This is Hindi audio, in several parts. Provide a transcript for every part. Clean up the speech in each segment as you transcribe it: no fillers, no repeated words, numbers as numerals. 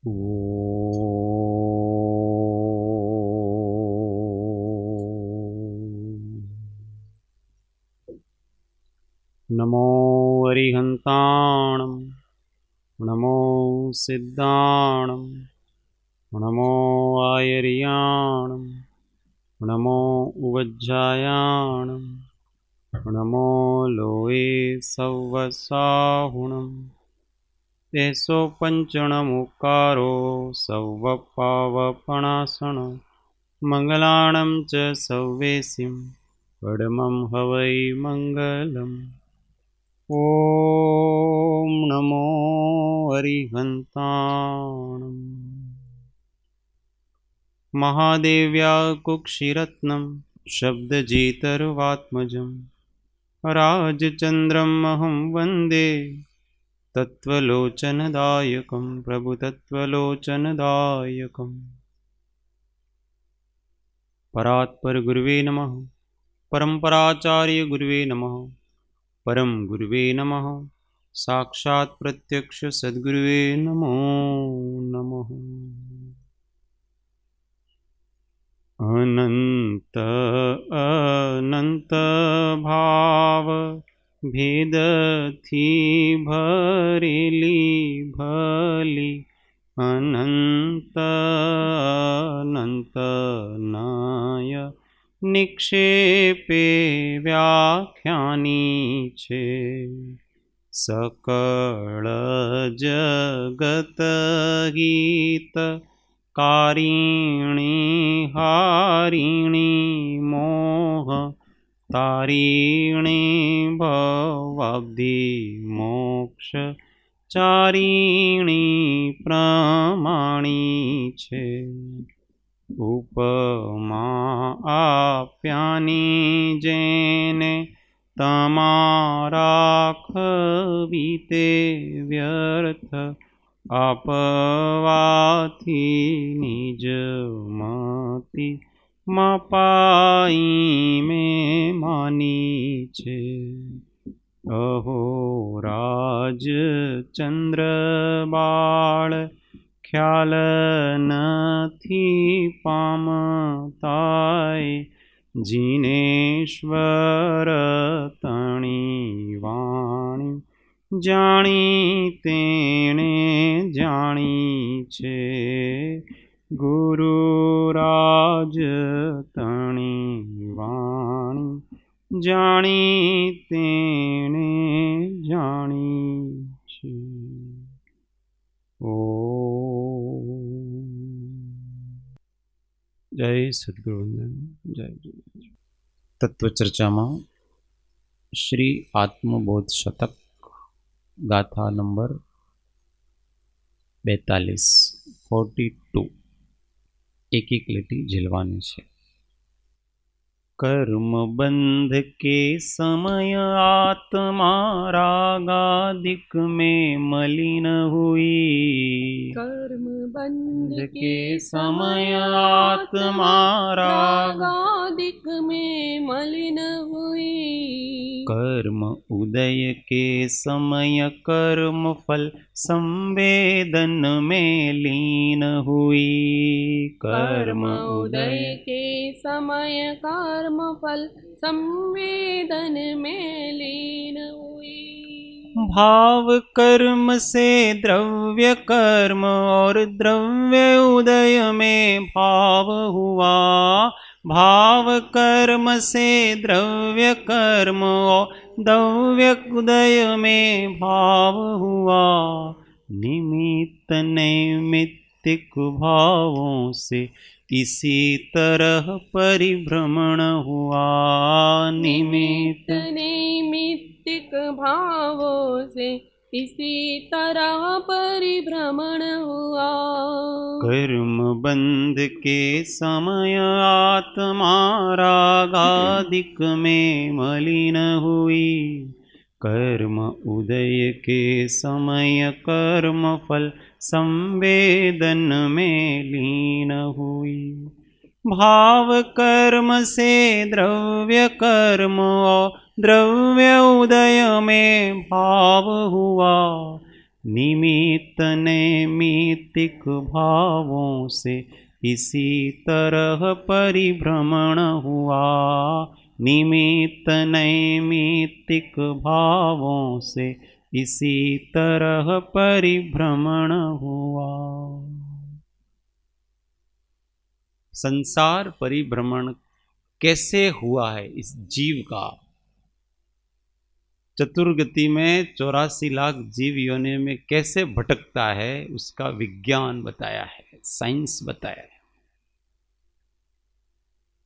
नमो अरिहन्ताणं नमो सिद्धाणं नमो आयर्याणं नमो उवज्जायाणं नमो लोये सव्वसाहुणं तेसो पञ्चणमुकारो सव्वपावपणासण मङ्गलाणं च सव्वेसिं पडमं हवै मङ्गलम्। ॐ नमो अरिहन्ताणम्। महादेव्या कुक्षिरत्नं शब्दजितर्वात्मजं राजचन्द्रमहं वन्दे तत्त्वलोचनदायकं प्रभुतत्त्वलोचनदायकम्। परात्पर गुरुवे नमः। परम्पराचार्य गुरुवे नमः। परम गुरुवे नमः। साक्षात् प्रत्यक्ष सद्गुरुवे नमो नमः। अनंत अनंत भाव भेद थी भरेली भली अनंत अनंत नाय निक्षेपे व्याख्यानी छे सकळ जगत गीत कारिणी हारिणी मोह तारिणी भवाब्धि मोक्ष चारिणी प्रमाणी छे उपमा आप्यानी जेने तमारा खवीते व्यर्थ आपवाथी निज मति मपाई में मानी छे अहो राज चंद्र बाळ ख्याल नथी पामताय जिनेश्वर तणी वाणी जाणी तेणे जाणी छे गुरुराज तणी वाणी जाणी तेणे जाणी छे। जय सद्गुरुवंदन। जय जय। तत्वचर्चा में श्री आत्मबोध शतक गाथा नंबर 42 एक लिटी झेलवानी छे। कर्म बंध के समय आत्मा रागादिक में मलिन हुई। कर्म बंध के समय आत्मा रागादिक में मलिन हुई। कर्म उदय के समय कर्म फल संवेदन में लीन हुई। कर्म उदय के समय कर्म फल संवेदन में लीन हुई। भाव कर्म से द्रव्य कर्म और द्रव्य उदय में भाव हुआ। भाव कर्म से द्रव्य कर्म और द्रव्य उदय में भाव हुआ। निमित्त नैमित्तिक भावों से इसी तरह परिभ्रमण हुआ। निमित्त नैमित्तिक भावों से इसी तरह परिभ्रमण हुआ। कर्म बंध के समय आत्मा रागादिक में मलिन हुई। कर्म उदय के समय कर्म फल संवेदन में लीन हुई। भाव कर्म से द्रव्य कर्म और द्रव्य उदय में भाव हुआ। निमित्त नैमित्तिक भावों से इसी तरह परिभ्रमण हुआ। निमित्त नैमित्तिक भावों से इसी तरह परिभ्रमण हुआ। संसार परिभ्रमण कैसे हुआ है इस जीव का? चतुर्गति में 84 लाख जीव योनि में कैसे भटकता है उसका विज्ञान बताया है, साइंस बताया है।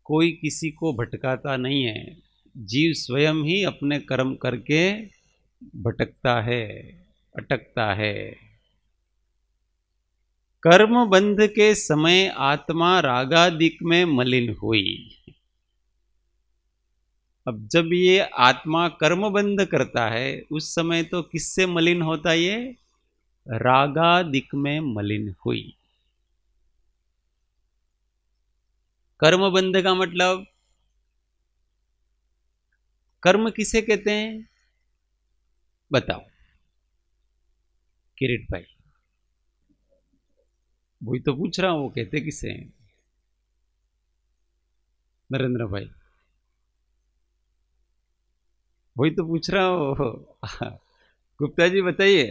कोई किसी को भटकाता नहीं है, जीव स्वयं ही अपने कर्म करके भटकता है, अटकता है। कर्म बंध के समय आत्मा रागादिक में मलिन हुई। अब जब ये आत्मा कर्म बंध करता है उस समय तो किससे मलिन होता है? ये रागादिक में मलिन हुई। कर्म बंध का मतलब, कर्म किसे कहते हैं बताओ किरीट भाई? वही तो पूछ रहा हूं, वो कहते किसे हैं? नरेंद्र भाई वही तो पूछ रहा हूं। गुप्ता जी बताइए,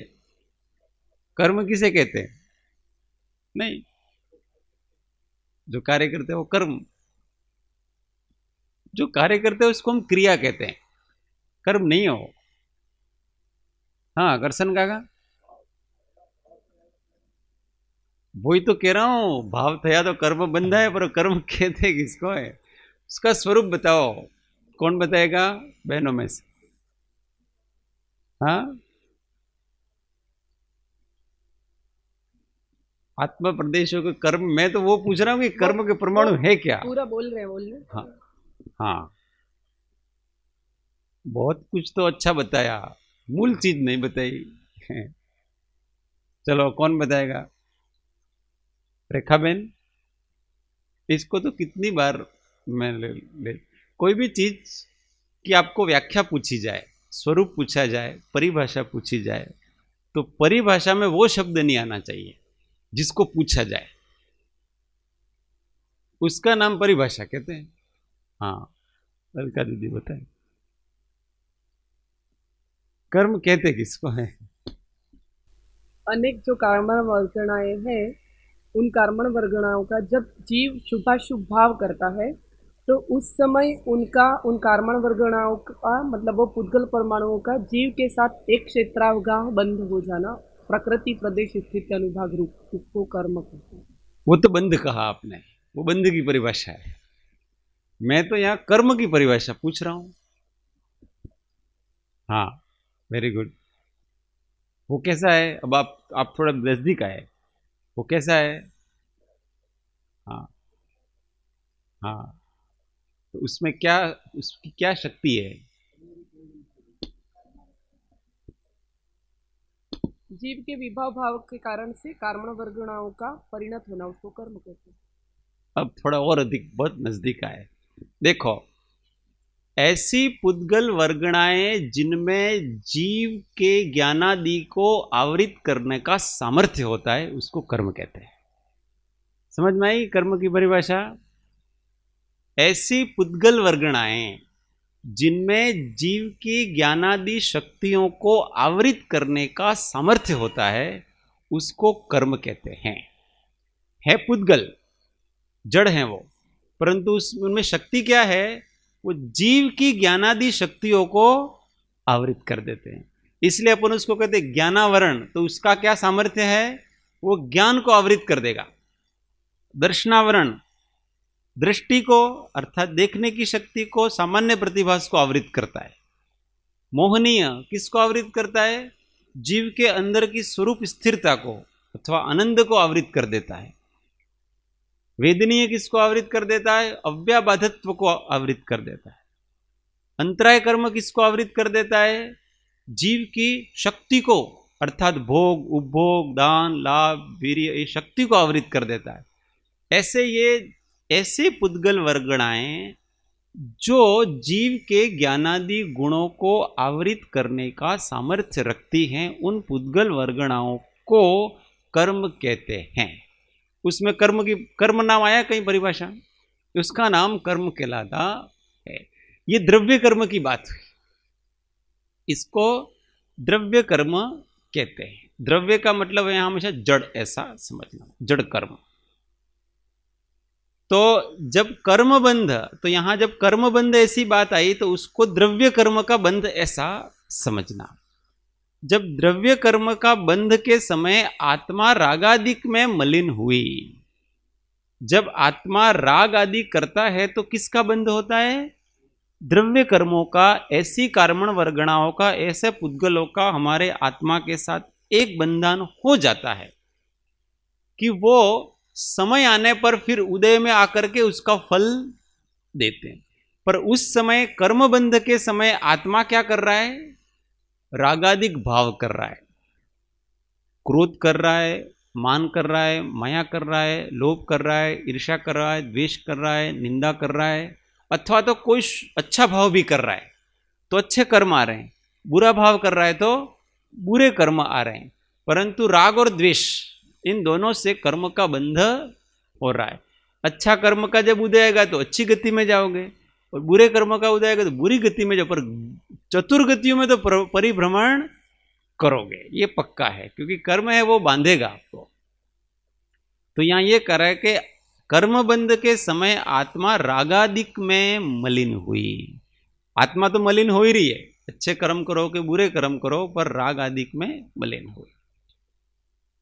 कर्म किसे कहते हैं? नहीं, जो कार्य करते हैं वो कर्म, जो कार्य करते हैं उसको हम क्रिया कहते हैं, कर्म नहीं हो। हाँ करसन काका, वही तो कह रहा हूं, भाव थया तो कर्म बंधा है, पर कर्म कहते किसको है? उसका स्वरूप बताओ। कौन बताएगा बहनों में से? हाँ, आत्मा प्रदेशों के कर्म। मैं तो वो पूछ रहा हूं कि कर्म के परमाणु है क्या? पूरा बोल रहे। हाँ हाँ, बहुत कुछ तो अच्छा बताया, मूल चीज नहीं बताई। चलो कौन बताएगा? रेखा बहन, इसको तो कितनी बार मैं ले कोई भी चीज की आपको व्याख्या पूछी जाए, स्वरूप पूछा जाए, परिभाषा पूछी जाए, तो परिभाषा में वो शब्द नहीं आना चाहिए जिसको पूछा जाए, उसका नाम परिभाषा कहते हैं। हाँ ललिता दीदी बताए, कर्म कहते किसको है? अनेक जो कर्म वर्गणाएं हैं, उन कर्म वर्गणाओं का जब जीव शुभाशुभ भाव करता है तो उस समय उनका उन कर्म वर्गणाओं का मतलब वो पुद्गल परमाणुओं का जीव के साथ एक क्षेत्रावगाह बंध हो जाना, प्रकृति प्रदेश स्थिति अनुभाग रूप, उसको कर्म कहते हैं। वो तो बंध कहा आपने, वो बंध की परिभाषा है। मैं तो यहाँ कर्म की परिभाषा पूछ रहा हूं। हाँ वेरी गुड। वो कैसा है? अब आप थोड़ा नजदीक आए, वो कैसा है? हाँ हाँ, तो उसमें क्या, उसकी क्या शक्ति है? जीव के विभाव भाव के कारण से कर्म वर्गणाओं का परिणत होना, उसको कर्म कहते हैं। अब थोड़ा और अधिक, बहुत नजदीक आए। देखो, ऐसी पुद्गल वर्गणाएं जिनमें जीव के ज्ञानादि को आवृत करने का सामर्थ्य होता है उसको कर्म कहते हैं। समझ में आई कर्म की परिभाषा? ऐसी पुद्गल वर्गणाएं जिनमें जीव की ज्ञानादि शक्तियों को आवृत करने का सामर्थ्य होता है उसको कर्म कहते हैं। है पुद्गल, जड़ है वो, परंतु उसमें शक्ति क्या है? वो जीव की ज्ञानादि शक्तियों को आवृत कर देते हैं, इसलिए अपन उसको कहते हैं ज्ञानावरण। तो उसका क्या सामर्थ्य है? वो ज्ञान को आवृत कर देगा। दर्शनावरण, दृष्टि को अर्थात देखने की शक्ति को, सामान्य प्रतिभास को आवृत करता है। मोहनीय किसको आवृत करता है? जीव के अंदर की स्वरूप स्थिरता को अथवा आनंद को आवृत कर देता है। वेदनीय किसको आवृत कर देता है? अव्याबाधत्व को आवृत कर देता है। अंतराय कर्म किसको आवृत कर देता है? जीव की शक्ति को अर्थात भोग, उपभोग, दान, लाभ, वीर्य, ये शक्ति को आवृत कर देता है। ऐसे ये ऐसे पुद्गल वर्गणाएं जो जीव के ज्ञानादि गुणों को आवृत करने का सामर्थ्य रखती हैं, उन पुद्गल वर्गणाओं को कर्म कहते हैं। उसमें कर्म नाम आया कहीं परिभाषा, उसका नाम कर्म कहलाता है। ये द्रव्य कर्म की बात हुई, इसको द्रव्य कर्म कहते हैं। द्रव्य का मतलब है यहां हमेशा जड़, ऐसा समझना, जड़ कर्म। तो जब कर्म बंध, तो यहां जब कर्म बंध ऐसी बात आई तो उसको द्रव्य कर्म का बंध ऐसा समझना। जब द्रव्य कर्म का बंध के समय आत्मा रागादिक में मलिन हुई, जब आत्मा राग आदि करता है तो किसका बंध होता है? द्रव्य कर्मों का, ऐसी कार्मण वर्गणाओं का, ऐसे पुद्गलों का हमारे आत्मा के साथ एक बंधन हो जाता है कि वो समय आने पर फिर उदय में आकर के उसका फल देते हैं। पर उस समय कर्मबंध के समय आत्मा क्या कर रहा है? रागादिक भाव कर रहा है, क्रोध कर रहा है, मान कर रहा है, माया कर रहा है, लोभ कर रहा है, ईर्ष्या कर रहा है, द्वेष कर रहा है, निंदा कर रहा है, अथवा तो कोई अच्छा भाव भी कर रहा है तो अच्छे कर्म आ रहे हैं, बुरा भाव कर रहा है तो बुरे कर्म आ रहे हैं। परंतु राग और द्वेष, इन दोनों से कर्म का बंध हो रहा है। अच्छा कर्म का जब उदय आएगा तो अच्छी गति में जाओगे, और बुरे कर्म का उदय आएगा तो बुरी गति में जाओ, पर चतुर्गतियों में तो परिभ्रमण करोगे, ये पक्का है, क्योंकि कर्म है वो बांधेगा आपको। तो यहां ये कह रहा है कि कर्मबंध के समय आत्मा रागादिक में मलिन हुई। आत्मा तो मलिन हो ही रही है, अच्छे कर्म करो कि बुरे कर्म करो, पर राग आदिक में मलिन हुई।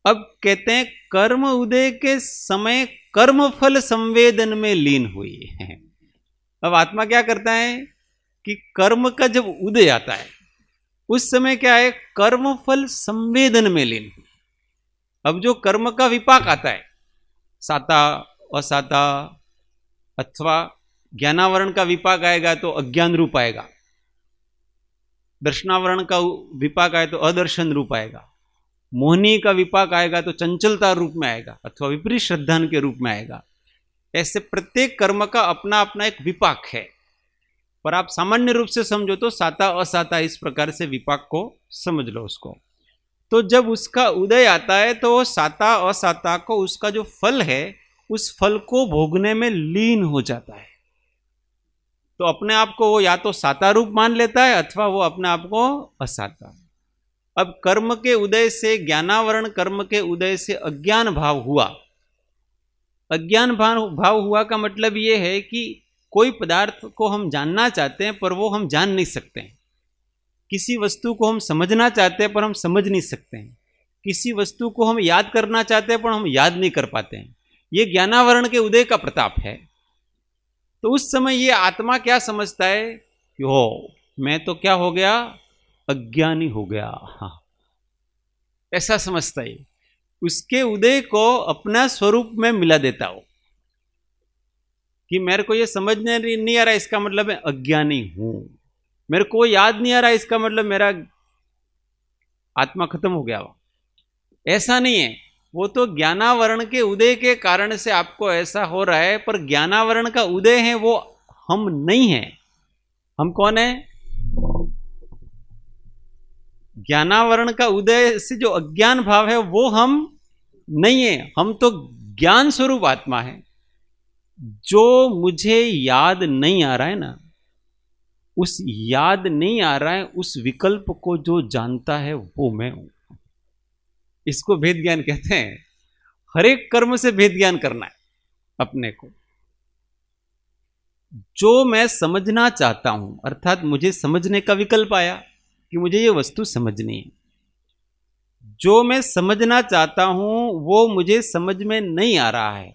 अब कहते हैं कर्म उदय के समय कर्म फल संवेदन में लीन हुई है। अब आत्मा क्या करता है कि कर्म का जब उदय आता है उस समय क्या है? कर्म फल संवेदन में लीन। अब जो कर्म का विपाक आता है, साता असाता, अथवा ज्ञानावरण का विपाक आएगा तो अज्ञान रूप आएगा, दर्शनावरण का विपाक आए तो अदर्शन रूप आएगा, मोहनी का विपाक आएगा तो चंचलता रूप में आएगा, अथवा विपरीत श्रद्धान के रूप में आएगा। ऐसे प्रत्येक कर्म का अपना अपना एक विपाक है, पर आप सामान्य रूप से समझो तो साता असाता, इस प्रकार से विपाक को समझ लो उसको। तो जब उसका उदय आता है तो साता असाता को, उसका जो फल है उस फल को भोगने में लीन हो जाता है। तो अपने आप को वो या तो साता रूप मान लेता है अथवा वो अपने आप को असाता। अब कर्म के उदय से, ज्ञानावरण कर्म के उदय से अज्ञान भाव हुआ। अज्ञान भाव हुआ का मतलब ये है कि कोई पदार्थ को हम जानना चाहते हैं पर वो हम जान नहीं सकते हैं। किसी वस्तु को हम समझना चाहते हैं पर हम समझ नहीं सकते हैं। किसी वस्तु को हम याद करना चाहते हैं पर हम याद नहीं कर पाते हैं। ये ज्ञानावरण के उदय का प्रताप है। तो उस समय ये आत्मा क्या समझता है कि हो, मैं तो क्या हो गया? अज्ञानी हो गया। हाँ, ऐसा समझता है। उसके उदय को अपना स्वरूप में मिला देता हो कि मेरे को ये समझने नहीं आ रहा, इसका मतलब मैं अज्ञानी हूं। मेरे को याद नहीं आ रहा, इसका मतलब मेरा आत्मा खत्म हो गया। ऐसा नहीं है, वो तो ज्ञानावरण के उदय के कारण से आपको ऐसा हो रहा है, पर ज्ञानावरण का उदय है वो हम नहीं है। हम कौन है? ज्ञानावरण का उदय से जो अज्ञान भाव है वो हम नहीं है। हम तो ज्ञान स्वरूप आत्मा है। जो मुझे याद नहीं आ रहा है ना, उस याद नहीं आ रहा है उस विकल्प को जो जानता है वो मैं हूं। इसको भेद ज्ञान कहते हैं। हर एक कर्म से भेद ज्ञान करना है अपने को। जो मैं समझना चाहता हूं, अर्थात मुझे समझने का विकल्प आया कि मुझे ये वस्तु समझनी है। जो मैं समझना चाहता हूं वो मुझे समझ में नहीं आ रहा है,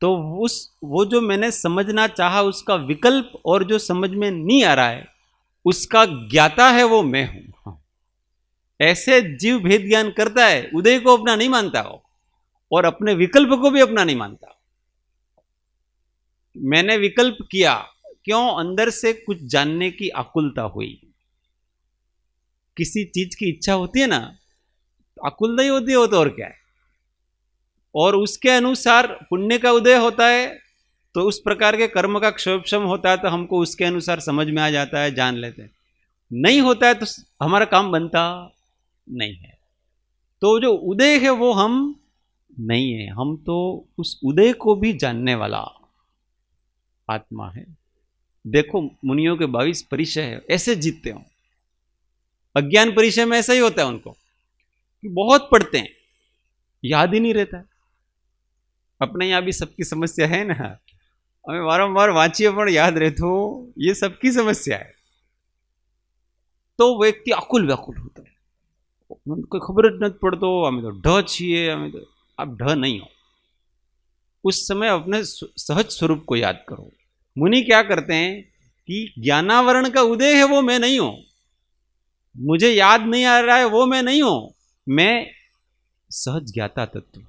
तो वो जो मैंने समझना चाहा उसका विकल्प और जो समझ में नहीं आ रहा है उसका ज्ञाता है वो मैं हूं। ऐसे जीव भेद ज्ञान करता है, उदय को अपना नहीं मानता हो और अपने विकल्प को भी अपना नहीं मानता। मैंने विकल्प किया, क्यों? अंदर से कुछ जानने की आकुलता हुई। किसी चीज की इच्छा होती है ना, आकुलता ही होती है, वो तो और क्या है। और उसके अनुसार पुण्य का उदय होता है तो उस प्रकार के कर्म का क्षोभशम होता है तो हमको उसके अनुसार समझ में आ जाता है, जान लेते हैं। नहीं होता है तो हमारा काम बनता नहीं है। तो जो उदय है वो हम नहीं है, हम तो उस उदय को भी जानने वाला आत्मा है। देखो मुनियों के 22 परिचय है, ऐसे जीतते हो। अज्ञान परिचय में ऐसा ही होता है उनको कि बहुत पढ़ते हैं, याद ही नहीं रहता है। अपने यहाँ भी सबकी समस्या है ना, हमें वारंवार वांचिए पण याद रहते हो, ये सबकी समस्या है। तो व्यक्ति आकुल व्याकुल होता है, कोई खबर ज नहीं पड़तो, हमें तो ढ छीए, हमें तो। आप ढ नहीं हो, उस समय अपने सहज स्वरूप को याद करो। मुनि क्या करते हैं कि ज्ञानावरण का उदय है वो मैं नहीं हूं, मुझे याद नहीं आ रहा है वो मैं नहीं हूं, मैं सहज ज्ञाता तत्व।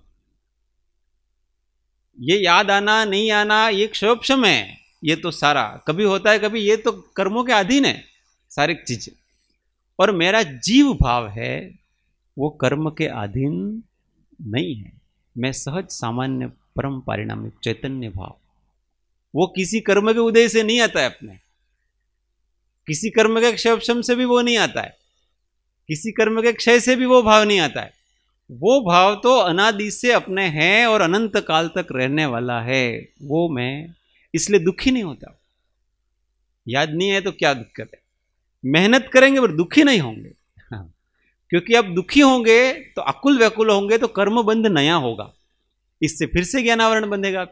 ये याद आना नहीं आना ये क्षोभशम है, ये तो सारा कभी होता है, कभी ये तो कर्मों के अधीन है सारी चीजें। और मेरा जीव भाव है वो कर्म के अधीन नहीं है, मैं सहज सामान्य परम पारिणामिक चैतन्य भाव। वो किसी कर्म के उदय से नहीं आता है, अपने किसी कर्म के क्षोभशम से भी वो नहीं आता है, किसी कर्म के क्षय से भी वो भाव नहीं आता है। वो भाव तो अनादि से अपने हैं और अनंत काल तक रहने वाला है, वो मैं इसलिए दुखी नहीं होता। याद नहीं है तो क्या दिक्कत है, मेहनत करेंगे पर दुखी नहीं होंगे। हाँ। क्योंकि अब दुखी होंगे तो अकुल व्याकुल होंगे तो कर्म बंध नया होगा, इससे फिर से ज्ञानावरण बंधेगा।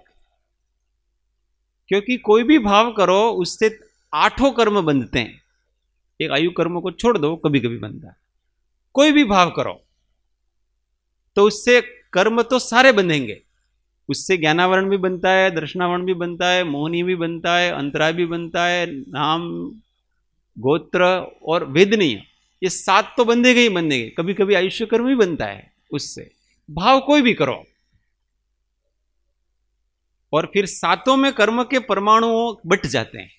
क्योंकि कोई भी भाव करो उससे 8 कर्म बंधते हैं, एक आयु कर्म को छोड़ दो कभी कभी बनता है। कोई भी भाव करो तो उससे कर्म तो सारे बंधेंगे, उससे ज्ञानावरण भी बनता है, दर्शनावरण भी बनता है, मोहनी भी बनता है, अंतराय भी बनता है, नाम गोत्र और वेदनीय, ये 7 तो बंधेगे ही बंधेगे। कभी कभी आयुष्य कर्म भी बनता है उससे। भाव कोई भी करो और फिर 7 में कर्म के परमाणुओं बट जाते हैं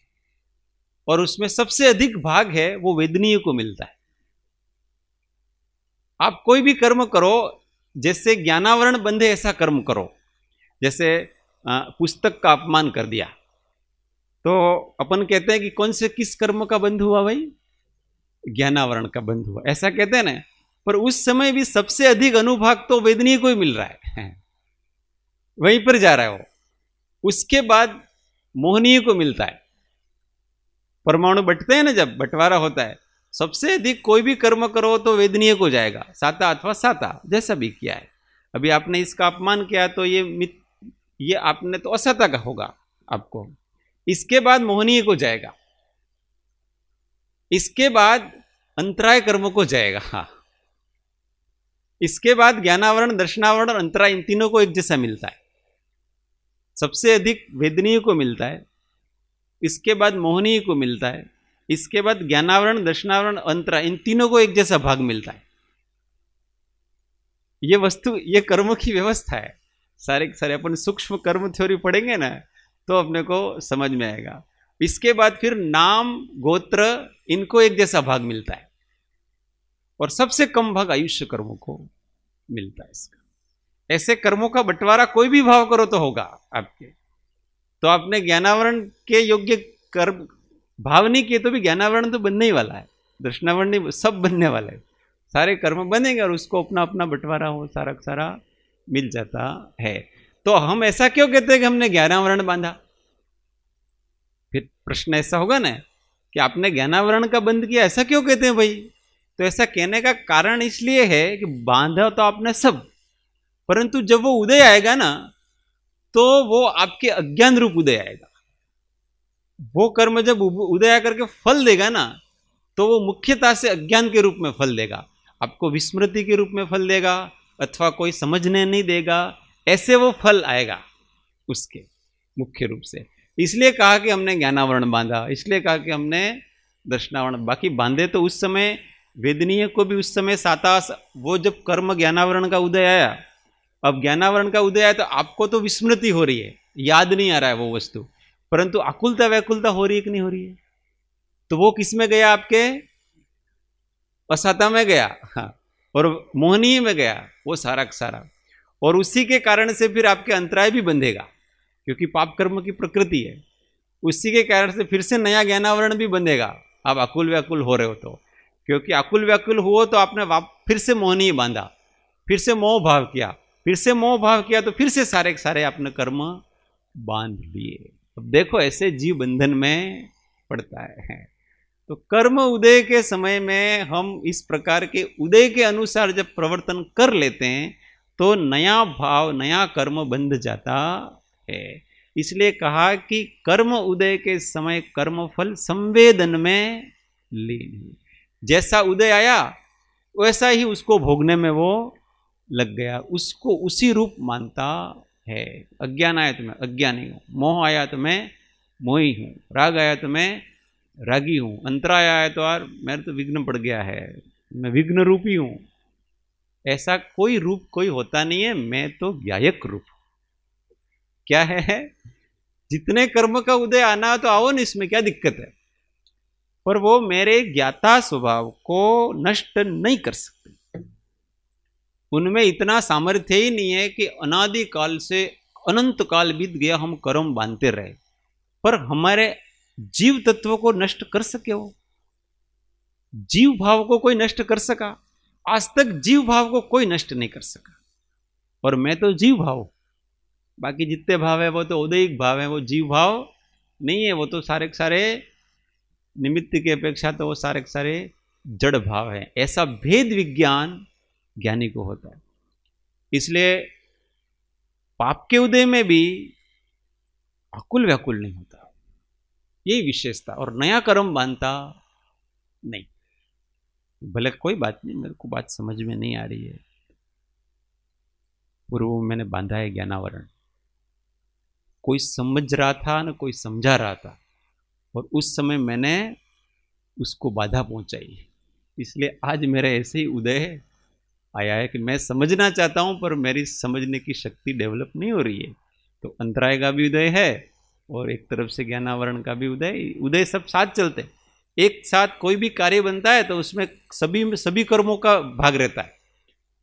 और उसमें सबसे अधिक भाग है वो वेदनीय को मिलता है। आप कोई भी कर्म करो, जैसे ज्ञानावरण बंधे ऐसा कर्म करो। जैसे पुस्तक का अपमान कर दिया तो अपन कहते हैं कि कौन से किस कर्म का बंध हुआ भाई, ज्ञानावरण का बंध हुआ, ऐसा कहते हैं ना। पर उस समय भी सबसे अधिक अनुभाग तो वेदनीय को ही मिल रहा है, वहीं पर जा रहा है वो। उसके बाद मोहनीय को मिलता है। परमाणु बंटते हैं ना, जब बंटवारा होता है, सबसे अधिक कोई भी कर्म करो तो वेदनीय को जाएगा, साता अथवा साता, जैसा भी किया है। अभी आपने इसका अपमान किया तो ये आपने तो असाता का होगा आपको। इसके बाद मोहनीय को जाएगा, इसके बाद अंतराय कर्म को जाएगा। हाँ, इसके बाद ज्ञानावरण, दर्शनावरण और अंतराय, इन तीनों को एक जैसा मिलता है। सबसे अधिक वेदनीय को मिलता है, इसके बाद मोहनीय को मिलता है, इसके बाद ज्ञानावरण, दर्शनावरण, अंतराय, इन तीनों को एक जैसा भाग मिलता है। ये वस्तु, ये कर्मों की व्यवस्था है सारे सारे। अपन सूक्ष्म कर्म थ्योरी पढ़ेंगे ना तो अपने को समझ में आएगा। इसके बाद फिर नाम गोत्र, इनको एक जैसा भाग मिलता है और सबसे कम भाग आयुष्य कर्मों को मिलता है इसका। ऐसे कर्मों का बंटवारा कोई भी भाव करो तो होगा आपके। तो आपने ज्ञानावरण के योग्य कर्म भाव नहीं किए तो भी ज्ञानावरण तो बनने ही वाला है, दर्शनावरण नहीं, सब बनने वाला है। सारे कर्म बनेंगे और उसको अपना अपना बंटवारा हो सारा सारा मिल जाता है। तो हम ऐसा क्यों कहते हैं कि हमने ज्ञानावरण बांधा? फिर प्रश्न ऐसा होगा ना कि आपने ज्ञानावरण का बंध किया, ऐसा क्यों कहते हैं भाई? तो ऐसा कहने का कारण इसलिए है कि बांधा तो आपने सब, परंतु जब वो उदय आएगा ना तो वो आपके अज्ञान रूप उदय आएगा। वो कर्म जब उदय करके फल देगा ना तो वो मुख्यता से अज्ञान के रूप में फल देगा, आपको विस्मृति के रूप में फल देगा, अथवा कोई समझने नहीं देगा, ऐसे वो फल आएगा उसके मुख्य रूप से। इसलिए कहा कि हमने ज्ञानावरण बांधा, इसलिए कहा कि हमने दर्शनावरण। बाकी बांधे तो उस समय वेदनीय को भी उस समय साता, वो जब कर्म ज्ञानावरण का उदय आया, अब ज्ञानावरण का उदय आया तो आपको तो विस्मृति हो रही है, याद नहीं आ रहा है वो वस्तु, परंतु आकुलता व्याकुलता हो रही है कि नहीं हो रही है? तो वो किस में गया? आपके असाता में गया, हाँ, और मोहनीय में गया वो सारा सारा। और उसी के कारण से फिर आपके अंतराय भी बंधेगा। क्योंकि पाप कर्म की प्रकृति है। उसी के कारण से फिर से नया ज्ञानावरण भी बंधेगा। आप आकुल व्याकुल हो रहे हो तो, क्योंकि आकुल व्याकुल हुआ तो आपने फिर से मोह नहीं बांधा, फिर से मोह भाव किया, फिर से मोह भाव किया तो फिर से सारे के सारे आपने कर्म बांध लिए। अब देखो ऐसे जीव बंधन में पड़ता है। तो कर्म उदय के समय में हम इस प्रकार के उदय के अनुसार जब प्रवर्तन कर लेते हैं तो नया भाव नया कर्म बंध जाता है। इसलिए कहा कि कर्म उदय के समय कर्म फल संवेदन में लीन। जैसा उदय आया वैसा ही उसको भोगने में वो लग गया, उसको उसी रूप मानता है। अज्ञान आया तो मैं अज्ञानी हूं, मोह आया तो मैं मोही हूं, राग आया तो मैं रागी हूं, अंतराय आया तो यार मेरे तो विघ्न पड़ गया है, मैं विघ्न रूपी हूं। ऐसा कोई रूप कोई होता नहीं है, मैं तो ज्ञायक रूप। क्या है, जितने कर्म का उदय आना तो आओ न, इसमें क्या दिक्कत है, पर वो मेरे ज्ञाता स्वभाव को नष्ट नहीं कर सकते। उनमें इतना सामर्थ्य ही नहीं है कि अनादि काल से अनंत काल बीत गया हम कर्म बांधते रहे, पर हमारे जीव तत्व को नष्ट कर सके। वो जीव भाव को कोई नष्ट कर सका? आज तक जीव भाव को कोई नष्ट नहीं कर सका। और मैं तो जीव भाव, बाकी जितने भाव है वो तो उदयिक भाव है, वो जीव भाव नहीं है। वो तो सारे के सारे निमित्त की अपेक्षा तो वो सारे के सारे जड़ भाव है। ऐसा भेद विज्ञान ज्ञानी को होता है। इसलिए पाप के उदय में भी आकुल व्याकुल नहीं होता, यही विशेषता। और नया कर्म बांधता नहीं। भले कोई बात नहीं, मेरे को बात समझ में नहीं आ रही है। पूर्व में मैंने बांधा है ज्ञानावरण, कोई समझ रहा था ना कोई समझा रहा था, और उस समय मैंने उसको बाधा पहुंचाई। इसलिए आज मेरे ऐसे ही उदय आया है कि मैं समझना चाहता हूं पर मेरी समझने की शक्ति डेवलप नहीं हो रही है। तो अंतराय का भी उदय है और एक तरफ से ज्ञानावरण का भी उदय सब साथ चलते। एक साथ कोई भी कार्य बनता है तो उसमें सभी कर्मों का भाग रहता है।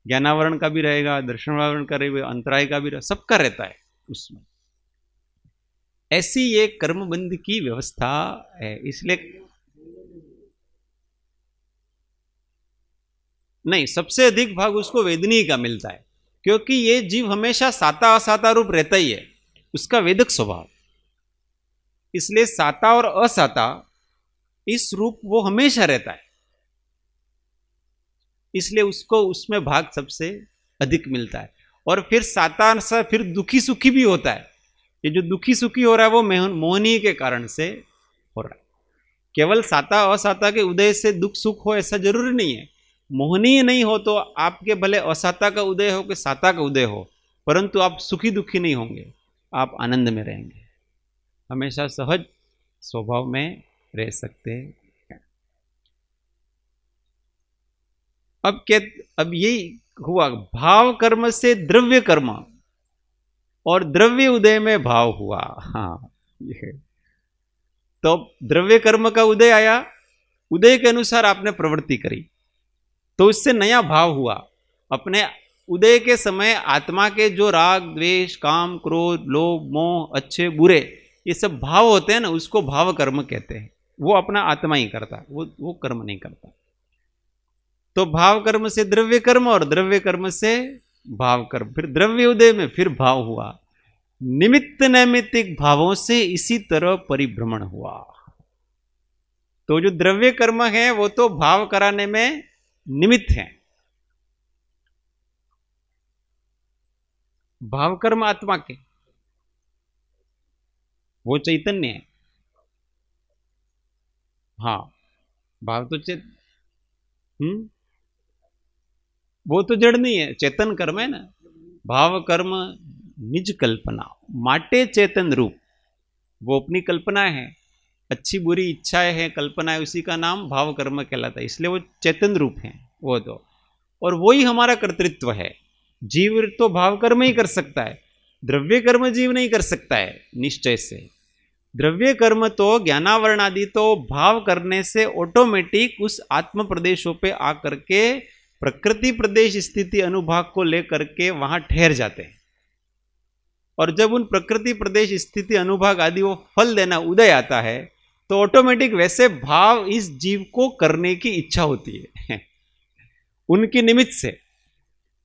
ज्ञानावरण का भी रहेगा, दर्शनावरण का रहेगा, अंतराय का भी रहेगा, सबका रहता है उसमें। ऐसी ये कर्मबंध की व्यवस्था है। इसलिए नहीं, सबसे अधिक भाग उसको वेदनीय का मिलता है, क्योंकि ये जीव हमेशा साता असाता रूप रहता ही है, उसका वेदक स्वभाव। इसलिए साता और असाता इस रूप वो हमेशा रहता है, इसलिए उसको उसमें भाग सबसे अधिक मिलता है। और फिर साता सा फिर दुखी सुखी भी होता है। ये जो दुखी सुखी हो रहा है वो मोहनीय के कारण से हो रहा है। केवल साता असाता के उदय से दुख सुख हो ऐसा जरूरी नहीं है। मोहनीय नहीं हो तो आपके भले असाता का उदय हो कि साता का उदय हो, परंतु आप सुखी दुखी नहीं होंगे, आप आनंद में रहेंगे, हमेशा सहज स्वभाव में रह सकते हैं। अब यही हुआ, भाव कर्म से द्रव्य कर्म और द्रव्य उदय में भाव हुआ। हाँ, तो द्रव्य कर्म का उदय आया, उदय के अनुसार आपने प्रवृत्ति करी तो उससे नया भाव हुआ। अपने उदय के समय आत्मा के जो राग द्वेष काम क्रोध लोभ मोह अच्छे बुरे ये सब भाव होते हैं ना, उसको भाव कर्म कहते हैं। वो अपना आत्मा ही करता, वो कर्म नहीं करता। तो भाव कर्म से द्रव्य कर्म और द्रव्य कर्म से भाव कर्म, फिर द्रव्य उदय में फिर भाव हुआ। निमित्त नैमित्तिक भावों से इसी तरह परिभ्रमण हुआ। तो जो द्रव्य कर्म है वो तो भाव कराने में निमित्त है। भाव कर्म आत्मा के, वो चैतन्य है। हाँ, भाव तो वो तो जड़ नहीं है, चेतन कर्म है ना। भाव कर्म निज कल्पना माटे चेतन रूप, वो अपनी कल्पना है, अच्छी बुरी इच्छाएं हैं, कल्पना है, उसी का नाम भाव कर्म कहलाता है। इसलिए वो चेतन रूप है वो तो, और वही हमारा कर्तृत्व है। जीव तो भाव कर्म ही कर सकता है, द्रव्य कर्म जीव नहीं कर सकता है निश्चय से। द्रव्य कर्म तो ज्ञानावरण आदि तो भाव करने से ऑटोमेटिक उस आत्म प्रदेशों पे आकर के प्रकृति प्रदेश स्थिति अनुभाग को लेकर के वहां ठहर जाते हैं और जब उन प्रकृति प्रदेश स्थिति अनुभाग आदि वो फल देना उदय आता है, तो ऑटोमेटिक वैसे भाव इस जीव को करने की इच्छा होती है उनकी निमित्त से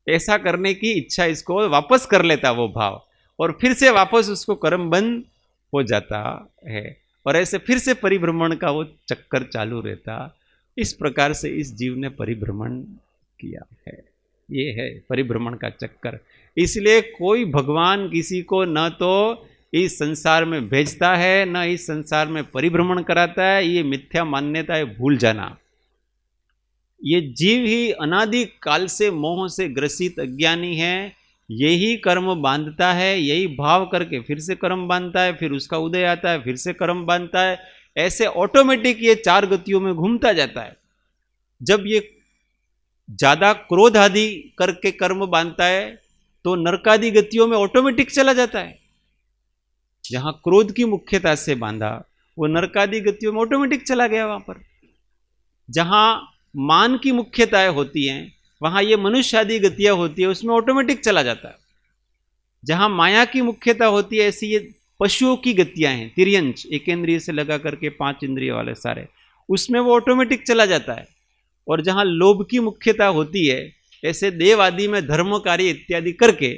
ऐसा करने की इच्छा इसको वापस कर लेता वो भाव, और फिर से वापस उसको कर्म बंद हो जाता है, और ऐसे फिर से परिभ्रमण का वो चक्कर चालू रहता। इस प्रकार से इस जीव ने परिभ्रमण किया है। ये है परिभ्रमण का चक्कर। इसलिए कोई भगवान किसी को न तो इस संसार में भेजता है, न इस संसार में परिभ्रमण कराता है। ये मिथ्या मान्यता है, भूल जाना। ये जीव ही अनादि काल से मोह से ग्रसित अज्ञानी है, यही कर्म बांधता है, यही भाव करके फिर से कर्म बांधता है, फिर उसका उदय आता है, फिर से कर्म बांधता है। ऐसे ऑटोमेटिक ये चार गतियों में घूमता जाता है। जब ये ज्यादा क्रोध आदि करके कर्म बांधता है तो नरकादि गतियों में ऑटोमेटिक चला जाता है। जहां क्रोध की मुख्यता से बांधा वो नरकादि गतियों में ऑटोमेटिक चला गया वहां पर। जहां मान की मुख्यताएं होती हैं वहां ये मनुष्य आदि गतियां होती है, उसमें ऑटोमेटिक चला जाता है। जहां माया की मुख्यता होती है ऐसी ये पशुओं की गतियां हैं, तिर्यंच एक इंद्रिय से लगा करके 5 इंद्रिय वाले सारे, उसमें वो ऑटोमेटिक चला जाता है। और जहां लोभ की मुख्यता होती है ऐसे देव आदि में धर्म कार्य इत्यादि करके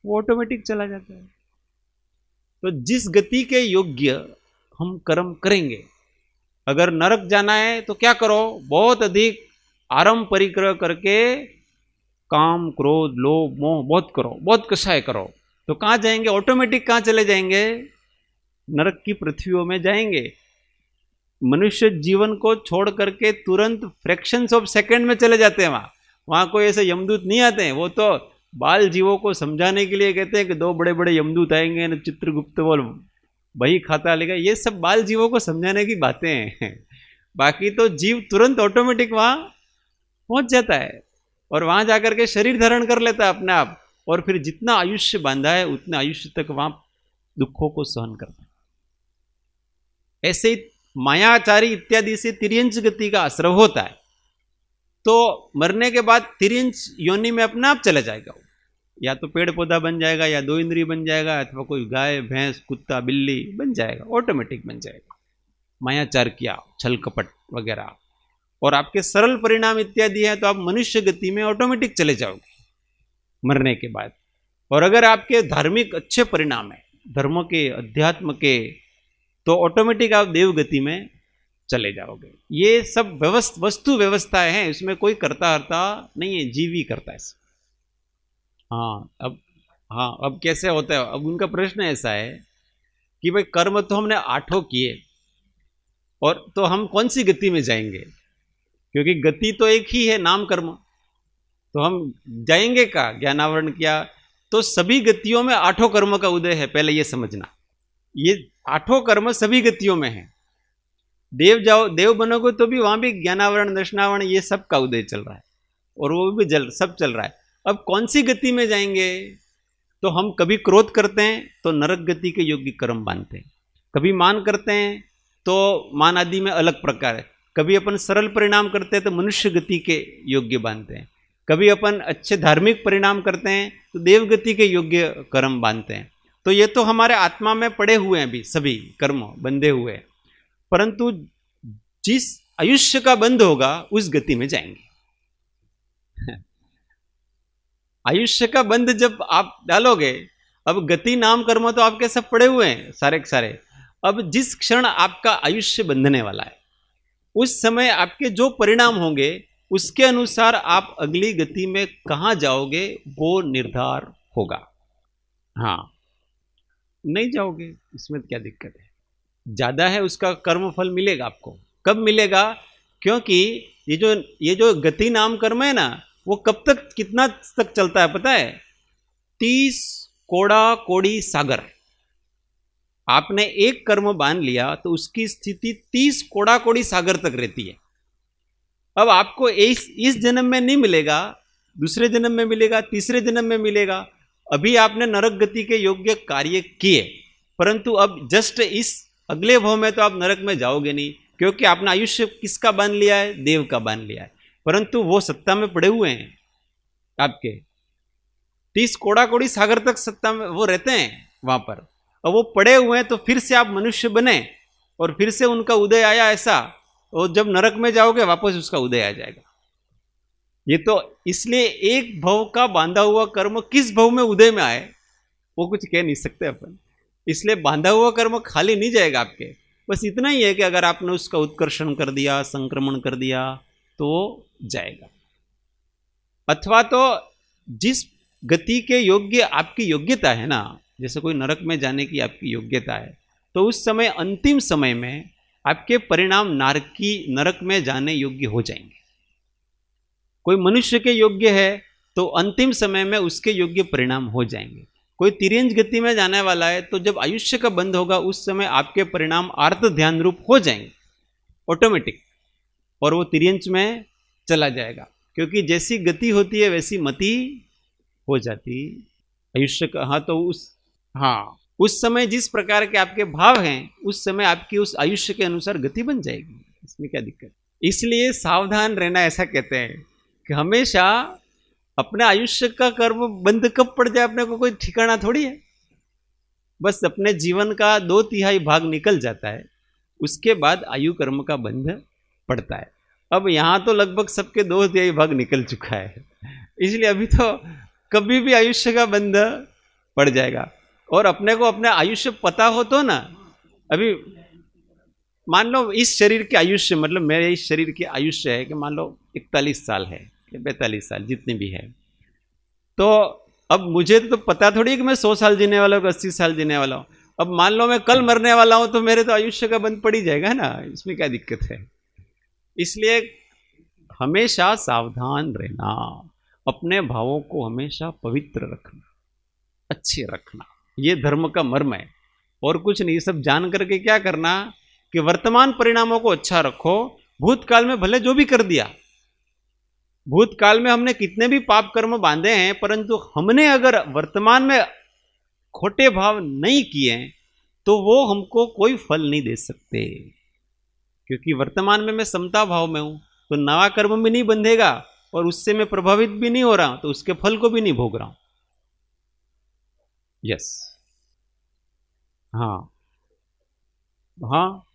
वो ऑटोमेटिक चला जाता है। तो जिस गति के योग्य हम कर्म करेंगे, अगर नरक जाना है तो क्या करो, बहुत अधिक आरंभ परिग्रह करके काम क्रोध लोभ मोह बहुत करो, बहुत कषाय करो, तो कहां जाएंगे, ऑटोमेटिक कहां चले जाएंगे, नरक की पृथ्वियों में जाएंगे। मनुष्य जीवन को छोड़ करके तुरंत फ्रैक्शंस ऑफ सेकंड में चले जाते हैं वहां कोई ऐसे यमदूत नहीं आते हैं। वो तो बाल जीवों को समझाने के लिए कहते हैं कि 2 बड़े बड़े यमदूत आएंगे न चित्रगुप्त बोल बही खाता लेगा, ये सब बाल जीवों को समझाने की बातें हैं। बाकी तो जीव तुरंत ऑटोमेटिक वहां पहुंच जाता है और वहां जाकर के शरीर धारण कर लेता है अपने आप, और फिर जितना आयुष्य बांधा है उतने आयुष्य तक वहां दुखों को सहन करता है। ऐसे ही मायाचारी इत्यादि से तिर्यंच गति का आश्रय होता है, तो मरने के बाद तिर्यंच योनि में अपने आप चला जाएगा। या तो पेड़ पौधा बन जाएगा, या 2 इंद्रिय बन जाएगा, अथवा कोई गाय भैंस कुत्ता बिल्ली बन जाएगा, ऑटोमेटिक बन जाएगा। मायाचार किया, छल कपट वगैरह, और आपके सरल परिणाम इत्यादि है तो आप मनुष्य गति में ऑटोमेटिक चले जाओगे मरने के बाद। और अगर आपके धार्मिक अच्छे परिणाम है, धर्म के अध्यात्म के, तो ऑटोमेटिक आप देव गति में चले जाओगे। ये सब वस्तु व्यवस्थाएं हैं, इसमें कोई करता हरता नहीं है, जीव ही करता है। अब कैसे होता है, अब उनका प्रश्न ऐसा है कि भाई कर्म तो हमने 8 किए, और तो हम कौन सी गति में जाएंगे, क्योंकि गति तो एक ही है, नाम कर्म, तो हम जाएंगे का ज्ञानावरण किया तो सभी गतियों में 8 कर्म का उदय है। पहले ये समझना, ये 8 कर्म सभी गतियों में है। देव जाओ, देव बनोगे तो भी वहां भी ज्ञानावरण दर्शनावरण ये सब का उदय चल रहा है, और वो भी सब चल रहा है। अब कौन सी गति में जाएंगे, तो हम कभी क्रोध करते हैं तो नरक गति के योग्य कर्म बांधते हैं, कभी मान करते हैं तो मान आदि में अलग प्रकार है, कभी अपन सरल परिणाम करते हैं तो मनुष्य गति के योग्य बांधते हैं, कभी अपन अच्छे धार्मिक परिणाम करते हैं तो देव गति के योग्य कर्म बांधते हैं। तो ये तो हमारे आत्मा में पड़े हुए हैं, भी सभी कर्म बंधे हुए हैं, परंतु जिस आयुष्य का बंध होगा उस गति में जाएंगे। आयुष्य का बंध जब आप डालोगे, अब गति नाम कर्म तो आपके सब पड़े हुए हैं सारे के सारे। अब जिस क्षण आपका आयुष्य बंधने वाला है, उस समय आपके जो परिणाम होंगे उसके अनुसार आप अगली गति में कहां जाओगे वो निर्धार होगा। हाँ, नहीं जाओगे इसमें क्या दिक्कत है, ज्यादा है उसका कर्म फल मिलेगा आपको। कब मिलेगा, क्योंकि ये जो गति नाम कर्म है ना, वो कब तक कितना तक चलता है पता है, 30 कोड़ा कोड़ी सागर। आपने एक कर्म बांध लिया तो उसकी स्थिति 30 कोड़ा कोड़ी सागर तक रहती है। अब आपको इस जन्म में नहीं मिलेगा, दूसरे जन्म में मिलेगा, तीसरे जन्म में मिलेगा। अभी आपने नरक गति के योग्य कार्य किए, परंतु अब जस्ट इस अगले भाव में तो आप नरक में जाओगे नहीं, क्योंकि आपने आयुष्य किसका बांध लिया है, देव का बांध लिया है। परंतु वो सत्ता में पड़े हुए हैं आपके, 30 कोड़ा कोड़ी सागर तक सत्ता में वो रहते हैं, वहां पर, और वो पड़े हुए हैं, तो फिर से आप मनुष्य बने और फिर से उनका उदय आया ऐसा, और जब नरक में जाओगे वापस उसका उदय आ जाएगा। ये तो इसलिए एक भव का बांधा हुआ कर्म किस भव में उदय में आए वो कुछ कह नहीं सकते अपन। इसलिए बांधा हुआ कर्म खाली नहीं जाएगा आपके। बस इतना ही है कि अगर आपने उसका उत्कर्षण कर दिया, संक्रमण कर दिया, तो जाएगा। अथवा तो जिस गति के योग्य आपकी योग्यता है ना, जैसे कोई नरक में जाने की आपकी योग्यता है, तो उस समय अंतिम समय में आपके परिणाम नरक में जाने योग्य हो जाएंगे। कोई मनुष्य के योग्य है तो अंतिम समय में उसके योग्य परिणाम हो जाएंगे। कोई तिर्यंज गति में जाने वाला है तो जब आयुष्य का बंध होगा उस समय आपके परिणाम आर्त ध्यान रूप हो जाएंगे ऑटोमेटिक, और वो तिर्यंज में चला जाएगा। क्योंकि जैसी गति होती है वैसी मति हो जाती आयुष्य का। हाँ, तो उस समय जिस प्रकार के आपके भाव हैं उस समय आपकी उस आयुष्य के अनुसार गति बन जाएगी। इसमें क्या दिक्कत। इसलिए सावधान रहना, ऐसा कहते हैं कि हमेशा अपने आयुष्य का कर्म बंद कब पड़ जाए अपने को कोई ठिकाना थोड़ी है। बस अपने जीवन का 2/3 भाग निकल जाता है, उसके बाद आयु कर्म का बंध पड़ता है। अब यहां तो लगभग सबके 2/3 भाग निकल चुका है, इसलिए अभी तो कभी भी आयुष्य का बंध पड़ जाएगा। और अपने को अपने आयुष्य पता हो तो ना, अभी मान लो इस शरीर के आयुष्य, मतलब मेरे इस शरीर की आयुष्य है कि मान लो 41 साल है, 42 साल जितनी भी है, तो अब मुझे तो पता थोड़ी है कि मैं 100 साल जीने वाला हूँ, 80 साल जीने वाला हूँ। अब मान लो मैं कल मरने वाला हूँ तो मेरे तो आयुष्य का बंद पड़ ही जाएगा ना, इसमें क्या दिक्कत है। इसलिए हमेशा सावधान रहना, अपने भावों को हमेशा पवित्र रखना, अच्छे रखना, ये धर्म का मर्म है। और कुछ नहीं, सब जान करके क्या करना कि वर्तमान परिणामों को अच्छा रखो। भूतकाल में भले जो भी कर दिया, भूतकाल में हमने कितने भी पाप कर्म बांधे हैं, परंतु हमने अगर वर्तमान में खोटे भाव नहीं किए तो वो हमको कोई फल नहीं दे सकते। क्योंकि वर्तमान में मैं समता भाव में हूं, तो नवा कर्म भी नहीं बंधेगा और उससे मैं प्रभावित भी नहीं हो रहा, तो उसके फल को भी नहीं भोग रहा हूं। यस, हाँ हाँ,